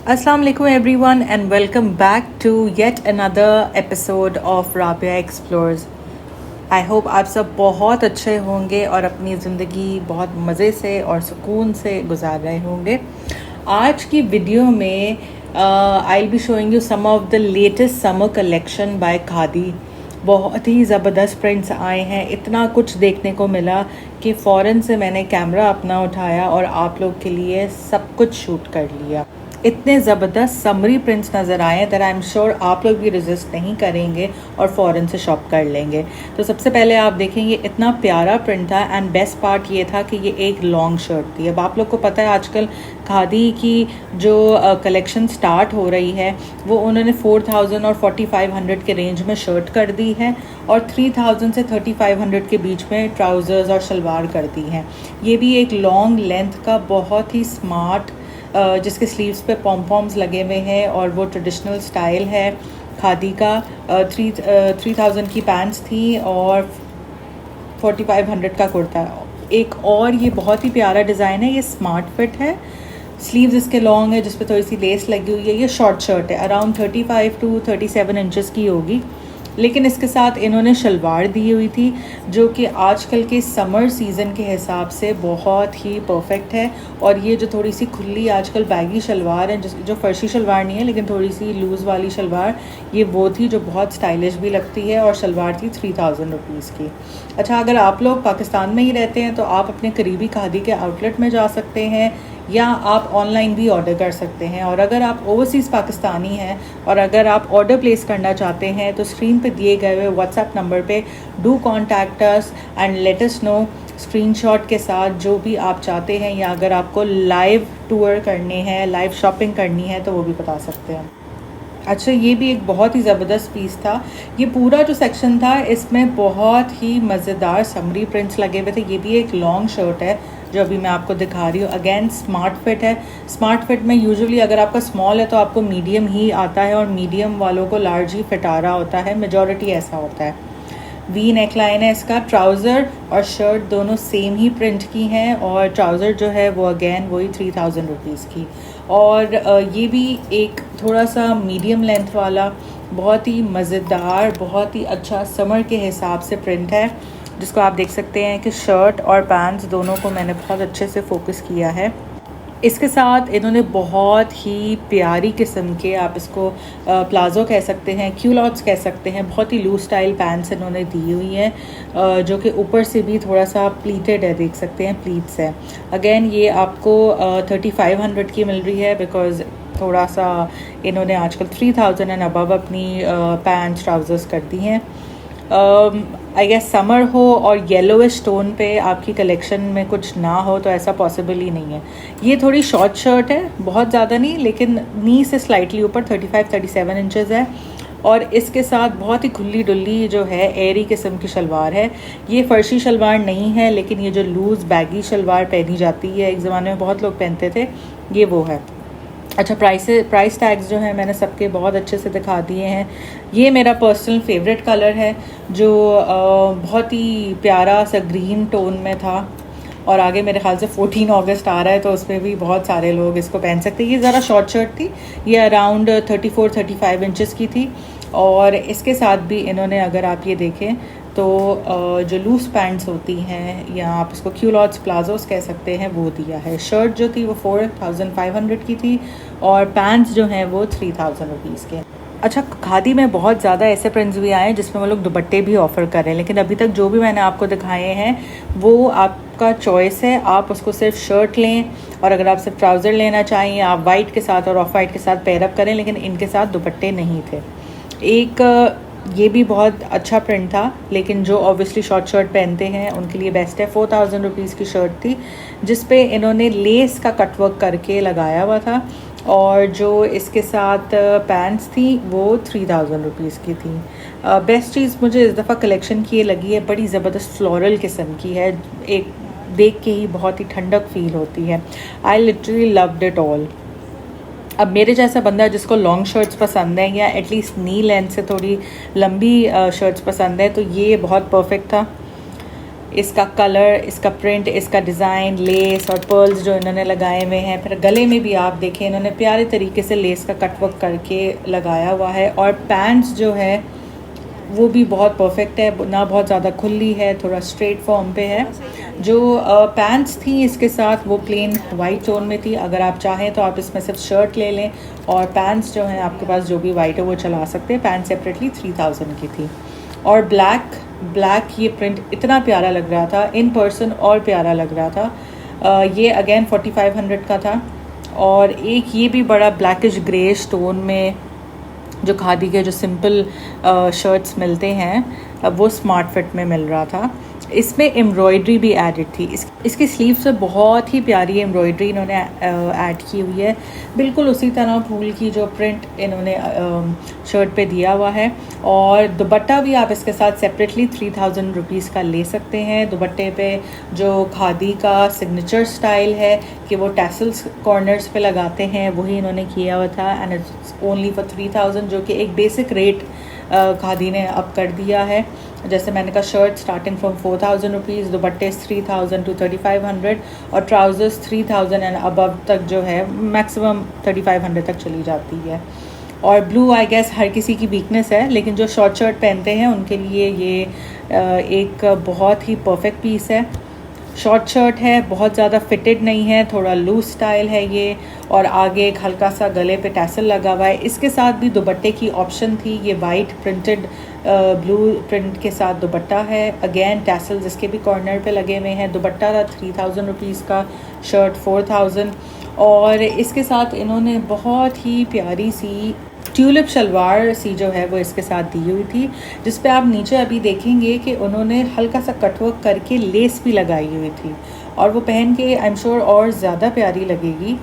Assalamu alaikum everyone and welcome back to yet another episode of Rabia Explores. I hope आप सब बहुत अच्छे होंगे और अपनी ज़िंदगी बहुत मज़े से और सुकून से गुजार रहे होंगे. आज की वीडियो में I will be showing you some of the latest summer collection by Khadi. बहुत ही ज़बरदस्त प्रिंट्स आए हैं. इतना कुछ देखने को मिला कि फ़ौरन से मैंने कैमरा अपना उठाया और आप लोग के लिए सब कुछ शूट कर लिया. इतने ज़बरदस्त समरी प्रिंट्स नज़र आए दैट आई एम श्योर आप लोग भी रेजिस्ट नहीं करेंगे और फ़ौरन से शॉप कर लेंगे. तो सबसे पहले आप देखेंगे इतना प्यारा प्रिंट था एंड बेस्ट पार्ट ये था कि ये एक लॉन्ग शर्ट थी. अब आप लोग को पता है आजकल खादी की जो कलेक्शन स्टार्ट हो रही है वो उन्होंने 4000 और 4500 के रेंज में शर्ट कर दी है और 3000 से 3500 के बीच में ट्राउज़र्स और शलवार कर दी हैं. ये भी एक लॉन्ग लेंथ का बहुत ही स्मार्ट जिसके स्लीव्स पे पॉम्पॉम्स लगे हुए हैं और वो ट्रेडिशनल स्टाइल है खादी का. 3000 की पैंट्स थी और 4500 का कुर्ता. एक और ये बहुत ही प्यारा डिज़ाइन है. ये स्मार्ट फिट है, स्लीव्स इसके लॉन्ग है जिस पे थोड़ी सी लेस लगी हुई है. ये शॉर्ट शर्ट है, अराउंड 35 to 37 इंचज़ की होगी, लेकिन इसके साथ इन्होंने शलवार दी हुई थी जो कि आजकल के समर सीज़न के हिसाब से बहुत ही परफेक्ट है. और ये जो थोड़ी सी खुली आजकल बैगी शलवार है, जो फर्शी शलवार नहीं है लेकिन थोड़ी सी लूज़ वाली शलवार, ये वो थी जो बहुत स्टाइलिश भी लगती है और शलवार थी 3000 रुपीज़ की. अच्छा, अगर आप लोग पाकिस्तान में ही रहते हैं तो आप अपने करीबी खादी के आउटलेट में जा सकते हैं या आप ऑनलाइन भी ऑर्डर कर सकते हैं. और अगर आप ओवरसीज़ पाकिस्तानी हैं और अगर आप ऑर्डर प्लेस करना चाहते हैं तो स्क्रीन पे दिए गए हुए व्हाट्सएप नंबर पे do contact us and let us know screenshot के साथ जो भी आप चाहते हैं, या अगर आपको लाइव टूर करने हैं, लाइव शॉपिंग करनी है तो वो भी बता सकते हैं. अच्छा, ये भी एक बहुत ही ज़बरदस्त पीस था. ये पूरा जो सेक्शन था इसमें बहुत ही मज़ेदार समरी प्रिंट्स लगे हुए थे. ये भी एक लॉन्ग शर्ट है जो अभी मैं आपको दिखा रही हूँ. अगेन स्मार्ट फिट है. स्मार्ट फिट में यूजुअली अगर आपका स्मॉल है तो आपको मीडियम ही आता है और मीडियम वालों को लार्ज ही फिट आ रहा होता है. मेजॉरिटी ऐसा होता है. वी नेक लाइन है इसका. ट्राउज़र और शर्ट दोनों सेम ही प्रिंट की हैं और ट्राउज़र जो है वो अगेन वही 3000 रुपीज़ की. और ये भी एक थोड़ा सा मीडियम लेंथ वाला बहुत ही मज़ेदार, बहुत ही अच्छा समर के हिसाब से प्रिंट है, जिसको आप देख सकते हैं कि शर्ट और पैंट्स दोनों को मैंने बहुत अच्छे से फोकस किया है. इसके साथ इन्होंने बहुत ही प्यारी किस्म के, आप इसको प्लाज़ो कह सकते हैं, क्यूलॉट्स कह सकते हैं, बहुत ही लूज स्टाइल पैंट्स इन्होंने दी हुई हैं जो कि ऊपर से भी थोड़ा सा प्लीटेड है, देख सकते हैं प्लीट्स है. अगेन ये आपको 3500 की मिल रही है बिकॉज़ थोड़ा सा इन्होंने आजकल 3000 एंड अबव अपनी पैंट्स ट्राउज़र्स कर दी हैं. आई गेस समर हो और येलोइश टोन पे आपकी कलेक्शन में कुछ ना हो तो ऐसा पॉसिबल ही नहीं है. ये थोड़ी शॉर्ट शर्ट है, बहुत ज़्यादा नहीं, लेकिन नी से स्लाइटली ऊपर 35-37 इंचज़ है और इसके साथ बहुत ही खुली डुल्ली जो है एयरी किस्म की शलवार है. ये फर्शी शलवार नहीं है लेकिन ये जो लूज़ बैगी शलवार पहनी जाती है, एक ज़माने में बहुत लोग पहनते थे, ये वो है. अच्छा, प्राइस टैग्स जो है मैंने सबके बहुत अच्छे से दिखा दिए हैं. ये मेरा पर्सनल फेवरेट कलर है जो बहुत ही प्यारा सा ग्रीन टोन में था और आगे मेरे ख्याल से 14 अगस्त आ रहा है तो उसमें भी बहुत सारे लोग इसको पहन सकते हैं. ये ज़रा शॉर्ट शर्ट थी, ये अराउंड 34-35 इंचज़ की थी और इसके साथ भी इन्होंने, अगर आप ये देखें तो जो लूज़ पैंट्स होती हैं या आप इसको क्यूलॉट्स प्लाजोस कह सकते हैं, वो दिया है. शर्ट जो थी वो 4500 की थी और पैंट्स जो हैं वो 3000 रुपीज़ के. अच्छा, खादी में बहुत ज़्यादा ऐसे प्रिंट्स भी आए हैं जिसमें वो लोग दुपट्टे भी ऑफ़र कर रहे हैं, लेकिन अभी तक जो भी मैंने आपको दिखाए हैं वो आपका चॉइस है. आप उसको सिर्फ शर्ट लें और अगर आप सिर्फ ट्राउज़र लेना चाहिए आप वाइट के साथ और ऑफ वाइट के साथ पेयरअप करें, लेकिन इनके साथ दुपट्टे नहीं थे. एक ये भी बहुत अच्छा प्रिंट था लेकिन जो ऑब्वियसली शॉर्ट शर्ट पहनते हैं उनके लिए बेस्ट है. 4000 रुपीज़ की शर्ट थी जिस पे इन्होंने लेस का कटवर्क करके लगाया हुआ था और जो इसके साथ पैंट्स थी वो 3000 रुपीज़ की थी. बेस्ट चीज़ मुझे इस दफ़ा कलेक्शन की ये लगी है, बड़ी ज़बरदस्त फ्लोरल किस्म की है. एक देख के ही बहुत ही ठंडक फील होती है. I literally loved it all. अब मेरे जैसा बंदा जिसको लॉन्ग शर्ट्स पसंद है या एटलीस्ट नी लेंथ से थोड़ी लंबी शर्ट्स पसंद है तो ये बहुत परफेक्ट था. इसका कलर, इसका प्रिंट, इसका डिज़ाइन, लेस और पर्ल्स जो इन्होंने लगाए हुए हैं। फिर गले में भी आप देखें इन्होंने प्यारे तरीके से लेस का कटवर्क करके लगाया हुआ है। और पैंट्स जो है वो भी बहुत परफेक्ट है, ना बहुत ज़्यादा खुली है, थोड़ा स्ट्रेट फॉर्म पे है। जो पैंट्स थी इसके साथ वो प्लेन वाइट टोन में थी। अगर आप चाहें तो आप इसमें सिर्फ शर्ट ले लें और पैंट्स जो हैं आपके पास जो भी वाइट है वो चला सकते हैं। पैंट सेपरेटली 3000 की थी। और ब्लैक ये प्रिंट इतना प्यारा लग रहा था, इन पर्सन और प्यारा लग रहा था। ये अगेन 4500 का था। और एक ये भी बड़ा ब्लैकिश ग्रे टोन में जो खादी के जो सिंपल शर्ट्स मिलते हैं वो स्मार्ट फिट में मिल रहा था। इसमें एम्ब्रॉयडरी भी एडिड थी। इसकी स्लीव से बहुत ही प्यारी एम्ब्रॉयडरी इन्होंने ऐड की हुई है, बिल्कुल उसी तरह फूल की जो प्रिंट इन्होंने शर्ट पे दिया हुआ है। और दुपट्टा भी आप इसके साथ सेपरेटली 3000 रुपीज़ का ले सकते हैं। दुपट्टे पे जो खादी का सिग्नेचर स्टाइल है कि वो टैसल्स कॉर्नर्स पे लगाते हैं वही इन्होंने किया हुआ था। एंड इट्स ओनली फॉर 3000, जो कि एक बेसिक रेट खादी ने अप कर दिया है। जैसे मैंने कहा शर्ट स्टार्टिंग फ्रॉम 4000 रुपीज़, दुपट्टे 3000 to 3500 और ट्राउज़र्स 3000 एंड अबव तक जो है मैक्सिमम 3500 तक चली जाती है। और ब्लू आई गेस हर किसी की वीकनेस है, लेकिन जो शॉर्ट शर्ट पहनते हैं उनके लिए ये एक बहुत ही परफेक्ट पीस है। शॉर्ट शर्ट है, बहुत ज़्यादा फिटेड नहीं है, थोड़ा लूज स्टाइल है ये। और आगे एक हल्का सा गले पे टैसल लगा हुआ है। इसके साथ भी दुपट्टे की ऑप्शन थी। ये वाइट प्रिंटेड ब्लू प्रिंट के साथ दुपट्टा है। अगेन टैसल्स इसके भी कॉर्नर पे लगे हुए हैं। दुपट्टा था 3000 रुपीज़ का, शर्ट 4000। और इसके साथ इन्होंने बहुत ही प्यारी सी ट्यूलिप शलवार सी जो है वो इसके साथ दी हुई थी, जिस पे आप नीचे अभी देखेंगे कि उन्होंने हल्का सा कटवर्क करके लेस भी लगाई हुई थी। और वो पहन के आई एम श्योर और ज़्यादा प्यारी लगेगी,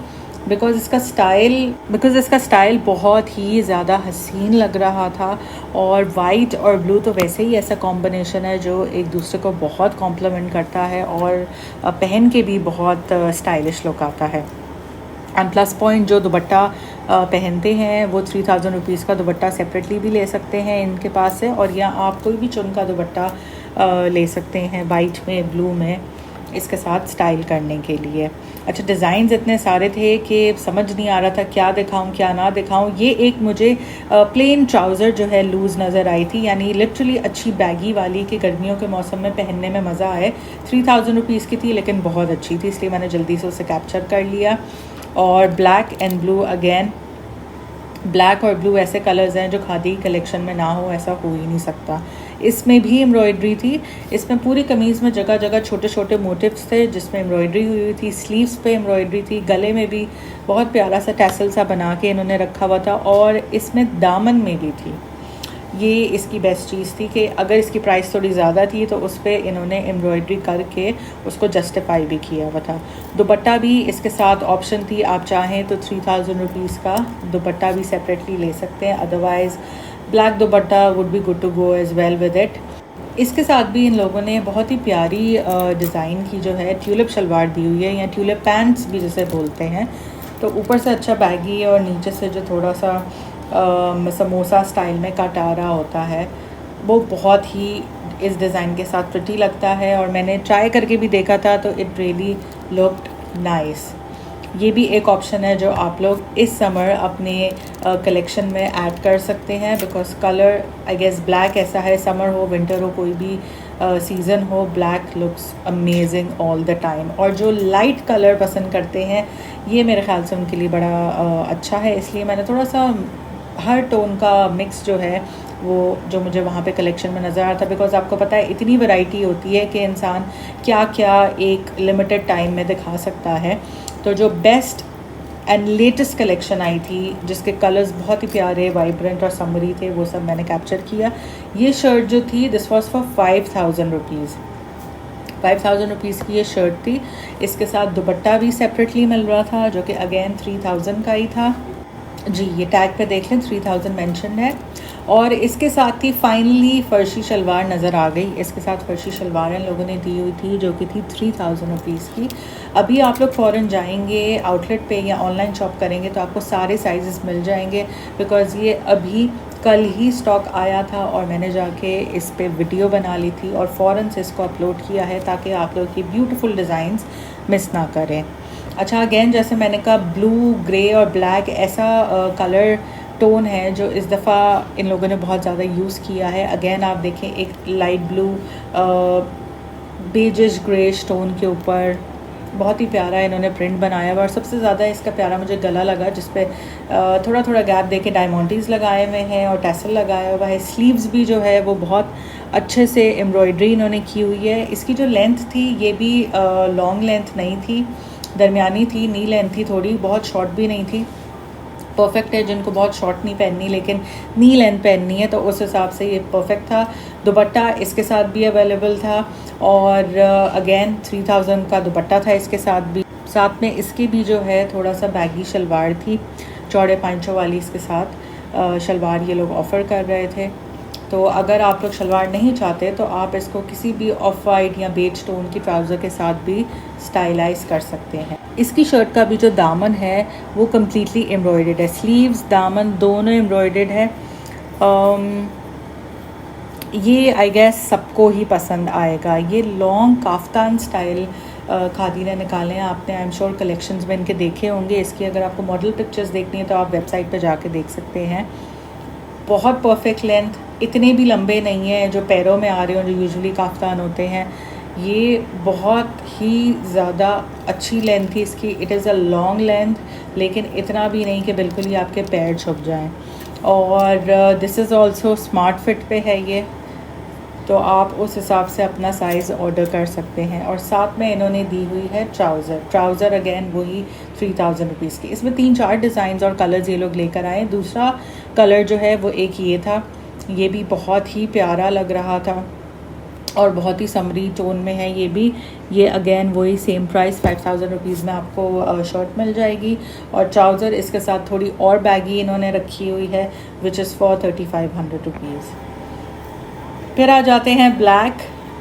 बिकॉज़ इसका स्टाइल बहुत ही ज़्यादा हसीन लग रहा था। और वाइट और ब्लू तो वैसे ही ऐसा कॉम्बिनेशन है जो एक दूसरे को बहुत कॉम्प्लीमेंट करता है और पहन के भी बहुत स्टाइलिश लुक आता है। एंड प्लस पॉइंट जो दुपट्टा पहनते हैं वो 3000 रुपीज़ का दुपट्टा सेपरेटली भी ले सकते हैं इनके पास से। और या आप कोई भी चुन का दुपट्टा ले सकते हैं वाइट में, ब्लू में, इसके साथ स्टाइल करने के लिए। अच्छा, डिज़ाइंस इतने सारे थे कि समझ नहीं आ रहा था क्या दिखाऊं क्या ना दिखाऊं। ये एक मुझे प्लेन ट्राउज़र जो है लूज़ नज़र आई थी, यानी लिटरली अच्छी बैगी वाली कि गर्मियों के मौसम में पहनने में मज़ा आए। 3000 रुपीज़ की थी लेकिन बहुत अच्छी थी, इसलिए मैंने जल्दी से उसे कैप्चर कर लिया। और black and blue, again black और ब्लू ऐसे कलर्स हैं जो खादी कलेक्शन में ना हो, ऐसा हो ही नहीं सकता। इसमें भी एम्ब्रॉयडरी थी। इसमें पूरी कमीज़ में जगह जगह छोटे छोटे मोटिव्स थे जिसमें एम्ब्रॉयडरी हुई थी। स्लीव्स पे एम्ब्रॉयडरी थी, गले में भी बहुत प्यारा सा टैसल सा बना के इन्होंने रखा हुआ था। और इसमें दामन में भी थी। ये इसकी बेस्ट चीज़ थी कि अगर इसकी प्राइस थोड़ी ज़्यादा थी तो उस पर इन्होंने एम्ब्रॉयडरी करके उसको जस्टिफाई भी किया हुआ था। दुपट्टा भी इसके साथ ऑप्शन थी, आप चाहें तो 3000 रुपीज़ का दुपट्टा भी सेपरेटली ले सकते हैं। Otherwise black dupatta would be good to go as well with it. इसके साथ भी इन लोगों ने बहुत ही प्यारी डिज़ाइन की जो है ट्यूलिप शलवार दी हुई है, या ट्यूलिप पैंट्स भी जिसे बोलते हैं। तो ऊपर से अच्छा बैगी है और नीचे से जो थोड़ा सा समोसा स्टाइल में कट आ रहा होता है वो बहुत ही इस डिज़ाइन के साथ प्रिटी लगता है। और मैंने ट्राई करके भी देखा था तो इट रियली लुक्ड नाइस। ये भी एक ऑप्शन है जो आप लोग इस समर अपने कलेक्शन में ऐड कर सकते हैं, because colour I guess black ऐसा है, समर हो विंटर हो कोई भी सीज़न हो, black looks amazing all the time. और जो लाइट कलर पसंद करते हैं ये मेरे ख्याल से उनके लिए बड़ा अच्छा है, इसलिए मैंने थोड़ा सा हर टोन का मिक्स जो है वो जो मुझे वहाँ पे कलेक्शन में नज़र आता, बिकॉज़ आपको पता है इतनी वैरायटी होती है कि इंसान क्या क्या एक लिमिटेड टाइम में दिखा सकता है। तो जो बेस्ट एंड लेटेस्ट कलेक्शन आई थी जिसके कलर्स बहुत ही प्यारे, वाइब्रेंट और समरी थे, वो सब मैंने कैप्चर किया। ये शर्ट जो थी this was for 5000 rupees. 5000 rupees की ये शर्ट थी। इसके साथ दुपट्टा भी सेपरेटली मिल रहा था जो कि अगेन 3000 का ही था जी। ये टैग पे देख लें 3000 मेंशन है। और इसके साथ ही फाइनली फ़र्शी शलवार नज़र आ गई। इसके साथ फ़र्शी शलवार इन लोगों ने दी हुई थी जो कि थी 3000 रुपीज़ की। अभी आप लोग फ़ौरन जाएंगे आउटलेट पे या ऑनलाइन शॉप करेंगे तो आपको सारे साइज़ मिल जाएंगे, बिकॉज़ ये अभी कल ही स्टॉक आया था और मैंने जाके इस पे वीडियो बना ली थी और फ़ौरन से इसको अपलोड किया है ताकि आप लोग की ब्यूटीफुल डिज़ाइंस मिस ना करें। अच्छा, अगेन जैसे मैंने कहा ब्लू, ग्रे और ब्लैक ऐसा कलर टोन है जो इस दफ़ा इन लोगों ने बहुत ज़्यादा यूज़ किया है। अगेन आप देखें एक light blue beigish grey tone के ऊपर बहुत ही प्यारा इन्होंने प्रिंट बनाया हुआ, और सबसे ज़्यादा इसका प्यारा मुझे गला लगा जिस पे थोड़ा थोड़ा गैप देके डायमंडीज़ लगाए हुए हैं और टैसल लगाया हुआ है। स्लीव्स भी जो है वो बहुत अच्छे से एम्ब्रॉयडरी इन्होंने की हुई है। इसकी जो लेंथ थी ये भी लॉन्ग लेंथ नहीं थी, दरमियानी थी, नी लेंथ थी थोड़ी, बहुत शॉर्ट भी नहीं थी। परफेक्ट है जिनको बहुत शॉर्ट नहीं पहननी लेकिन नी लेंथ पहननी है तो उस हिसाब से ये परफेक्ट था। दुपट्टा इसके साथ भी अवेलेबल था और अगेन 3000 का दुपट्टा था इसके साथ भी। साथ में इसकी भी जो है थोड़ा सा बैगी शलवार थी, चौड़े पांचों वाली इसके साथ शलवार ये लोग ऑफ़र कर रहे थे। तो अगर आप लोग शलवार नहीं चाहते तो आप इसको किसी भी ऑफ वाइट या बेज टोन की ट्राउज़र के साथ भी स्टाइलाइज कर सकते हैं। इसकी शर्ट का भी जो दामन है वो कम्प्लीटली एम्ब्रॉयडर्ड है, स्लीव्स दामन दोनों एम्ब्रॉयडर्ड है। ये आई गेस सबको ही पसंद आएगा। ये लॉन्ग काफ्तान स्टाइल खादी ने निकाले हैं, आपने आई एम श्योर कलेक्शंस में इनके देखे होंगे। इसकी अगर आपको मॉडल पिक्चर्स देखनी है तो आप वेबसाइट पर जाके देख सकते हैं। बहुत परफेक्ट लेंथ, इतने भी लंबे नहीं हैं जो पैरों में आ रहे हों जो यूजुअली काफ्तान होते हैं। ये बहुत ही ज़्यादा अच्छी लेंथ थी इसकी। It is a long length लेकिन इतना भी नहीं कि बिल्कुल ही आपके पैर छुप जाएं। और this is also smart fit पे है ये, तो आप उस हिसाब से अपना साइज़ ऑर्डर कर सकते हैं। और साथ में इन्होंने दी हुई है ट्राउज़र अगेन वही 3000 रुपीज़ की। इसमें 3-4 डिज़ाइंस और कलर्स ये लोग लेकर आए। दूसरा कलर जो है वो एक ये था, ये भी बहुत ही प्यारा लग रहा था और बहुत ही समरी टोन में है ये भी। ये अगेन वही सेम प्राइस 5000 रुपीज़ में आपको शर्ट मिल जाएगी। और ट्राउज़र इसके साथ थोड़ी और बैगी इन्होंने रखी हुई है विच इज़ फॉर 3500 रुपीज़। फिर आ जाते हैं black,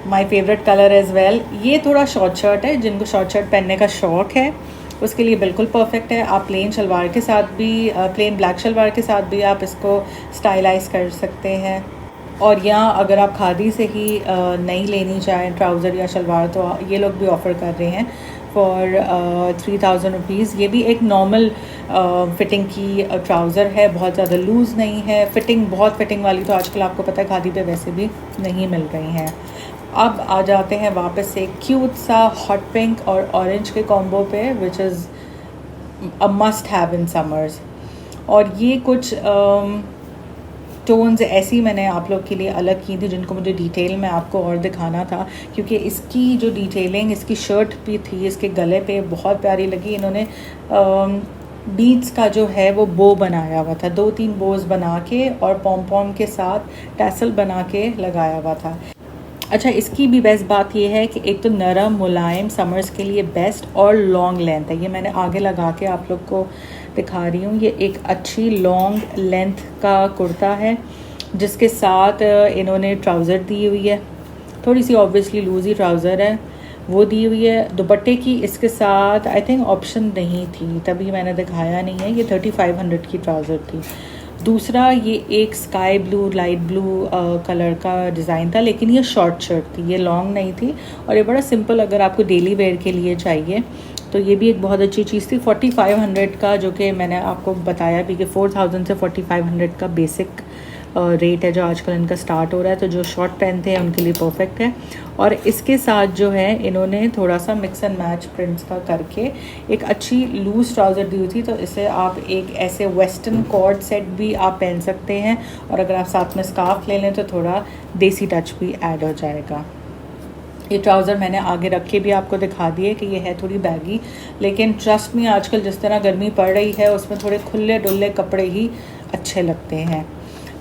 my favourite colour as well. ये थोड़ा शॉर्ट शर्ट है, जिनको शॉर्ट शर्ट पहनने का शौक़ है उसके लिए बिल्कुल परफेक्ट है। आप प्लेन शलवार के साथ भी प्लेन ब्लैक शलवार के साथ भी आप इसको स्टाइलाइज कर सकते हैं। और यहाँ अगर आप खादी से ही नहीं लेनी चाहें ट्राउज़र या शलवार तो ये लोग भी ऑफ़र कर रहे हैं फॉर 3000 रुपीज़। ये भी एक नॉर्मल फ़िटिंग की ट्राउज़र है, बहुत ज़्यादा लूज़ नहीं है। फ़िटिंग बहुत फ़िटिंग वाली तो आजकल आपको पता है खादी पे वैसे भी नहीं मिल रही हैं। अब आ जाते हैं वापस से क्यूट सा हॉट पिंक और ऑरेंज के कॉम्बो पे which is a must have in summers. और ये कुछ टोन्स ऐसी मैंने आप लोग के लिए अलग की थी जिनको मुझे डिटेल में आपको और दिखाना था, क्योंकि इसकी जो डिटेलिंग इसकी शर्ट भी थी इसके गले पे बहुत प्यारी लगी। इन्होंने बीड्स का जो है वो बो बनाया हुआ था, 2-3 बोज बना के और पॉम के साथ टैसल बना के लगाया हुआ था। अच्छा, इसकी भी बेस्ट बात ये है कि एक तो नरम मुलायम समर्स के लिए बेस्ट और लॉन्ग लेंथ है। ये मैंने आगे लगा के आप लोग को दिखा रही हूँ। ये एक अच्छी लॉन्ग लेंथ का कुर्ता है जिसके साथ इन्होंने ट्राउज़र दी हुई है, थोड़ी सी ऑब्वियसली लूज़ ही ट्राउज़र है वो दी हुई है। दुपट्टे की इसके साथ आई थिंक ऑप्शन नहीं थी तभी मैंने दिखाया नहीं है। ये 3500 की ट्राउज़र थी। दूसरा ये एक sky blue light blue colour का डिज़ाइन था लेकिन ये शॉर्ट शर्ट थी, ये लॉन्ग नहीं थी और ये बड़ा सिंपल अगर आपको डेली वेयर के लिए चाहिए तो ये भी एक बहुत अच्छी चीज़ थी। 4500 का, जो कि मैंने आपको बताया भी कि 4000 से 4500 का बेसिक रेट है जो आजकल इनका स्टार्ट हो रहा है, तो जो शॉर्ट पहनते हैं उनके लिए परफेक्ट है। और इसके साथ जो है इन्होंने थोड़ा सा मिक्स एंड मैच प्रिंट्स का करके एक अच्छी लूज़ ट्राउज़र दी हुई थी, तो इसे आप एक ऐसे वेस्टर्न कॉर्ड सेट भी आप पहन सकते हैं और अगर आप साथ में स्कार्फ ले लें तो थोड़ा देसी टच भी ऐड हो जाएगा। ये ट्राउज़र मैंने आगे रख के भी आपको दिखा दिए कि ये है थोड़ी बैगी, लेकिन ट्रस्ट में आजकल जिस तरह गर्मी पड़ रही है उसमें थोड़े खुले डुल्ले कपड़े ही अच्छे लगते हैं।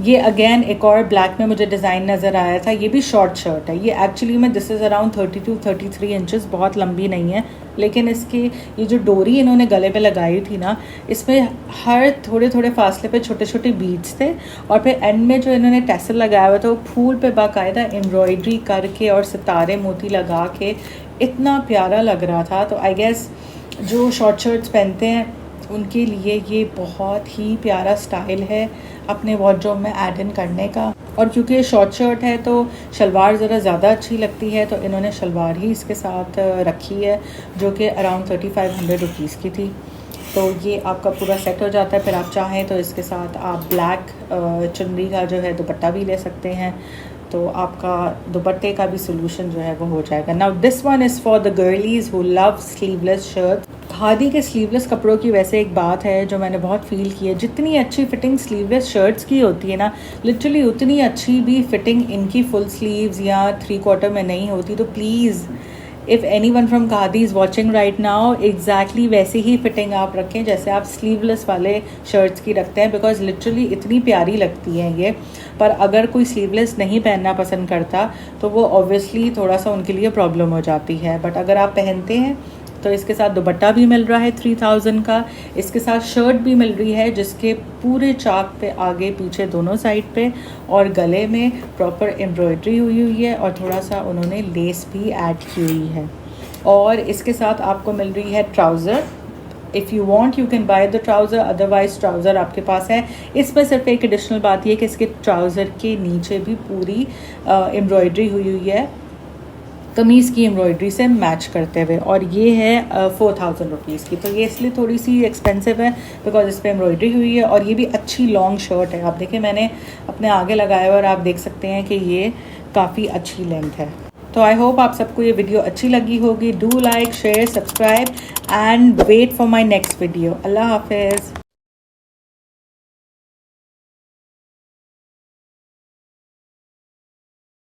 ये अगेन एक और ब्लैक में मुझे डिज़ाइन नज़र आया था। ये भी शॉर्ट शर्ट है। ये एक्चुअली में दिस इज़ अराउंड 32-33 इंचेस, बहुत लंबी नहीं है, लेकिन इसकी ये जो डोरी इन्होंने गले पे लगाई थी ना, इसमें हर थोड़े थोड़े फासले पे छोटे छोटे बीड्स थे, और फिर एंड में जो इन्होंने टैसल लगाया हुआ था वो फूल पे बाकायदा एम्ब्रॉयडरी करके और सितारे मोती लगा के इतना प्यारा लग रहा था। तो आई गेस जो शॉर्ट शर्ट्स पहनते हैं उनके लिए ये बहुत ही प्यारा स्टाइल है अपने वार्डरोब में ऐड इन करने का। और क्योंकि ये शॉर्ट शर्ट है तो शलवार ज़रा ज़्यादा अच्छी लगती है, तो इन्होंने शलवार ही इसके साथ रखी है, जो कि अराउंड 3500 रुपीज़ की थी। तो ये आपका पूरा सेट हो जाता है। फिर आप चाहें तो इसके साथ आप ब्लैक चुनरी का जो है दुपट्टा भी ले सकते हैं, तो आपका दुपट्टे का भी सोल्यूशन जो है वो हो जाएगा। Now this one is for the girlies who love sleeveless shirt. Khadi के स्लीवलेस कपड़ों की वैसे एक बात है जो मैंने बहुत फील की है, जितनी अच्छी फिटिंग स्लीवलेस शर्ट्स की होती है ना, लिटरली उतनी अच्छी भी फिटिंग इनकी फुल स्लीव्स या 3/4 में नहीं होती। तो please if any one from khadi is watching right now, exactly वैसे ही फिटिंग आप रखें जैसे आप स्लीवलेस वाले शर्ट्स की रखते हैं, बिकॉज लिटरली इतनी प्यारी लगती हैं ये। पर अगर कोई स्लीवलेस नहीं पहनना पसंद करता तो वो ऑब्वियसली थोड़ा सा उनके लिए प्रॉब्लम हो जाती है, बट अगर आप पहनते हैं तो इसके साथ दुपट्टा भी मिल रहा है 3000 का, इसके साथ शर्ट भी मिल रही है जिसके पूरे चाक पे आगे पीछे दोनों साइड पे और गले में प्रॉपर एम्ब्रॉयडरी हुई हुई है, और थोड़ा सा उन्होंने लेस भी ऐड की हुई है। और इसके साथ आपको मिल रही है trouser. If you want you can by the trouser, otherwise trouser आपके पास है। इसमें सिर्फ एक एडिशनल बात यह कि इसके ट्राउज़र के नीचे भी पूरी एम्ब्रॉयडरी हुई हुई है कमीज़ की एम्ब्रॉयडरी से मैच करते हुए, और ये है 4000 रुपीज़ की। तो ये इसलिए थोड़ी सी एक्सपेंसिव है बिकॉज इस पर एम्ब्रॉयडरी हुई है, और ये भी अच्छी लॉन्ग शर्ट है। आप देखिए मैंने अपने आगे लगाया हुआ और आप देख सकते हैं कि ये काफ़ी अच्छी लेंथ है। तो आई होप आप सबको ये वीडियो अच्छी लगी होगी। Do like, share, subscribe and wait for my next video. अल्लाह हाफिज़।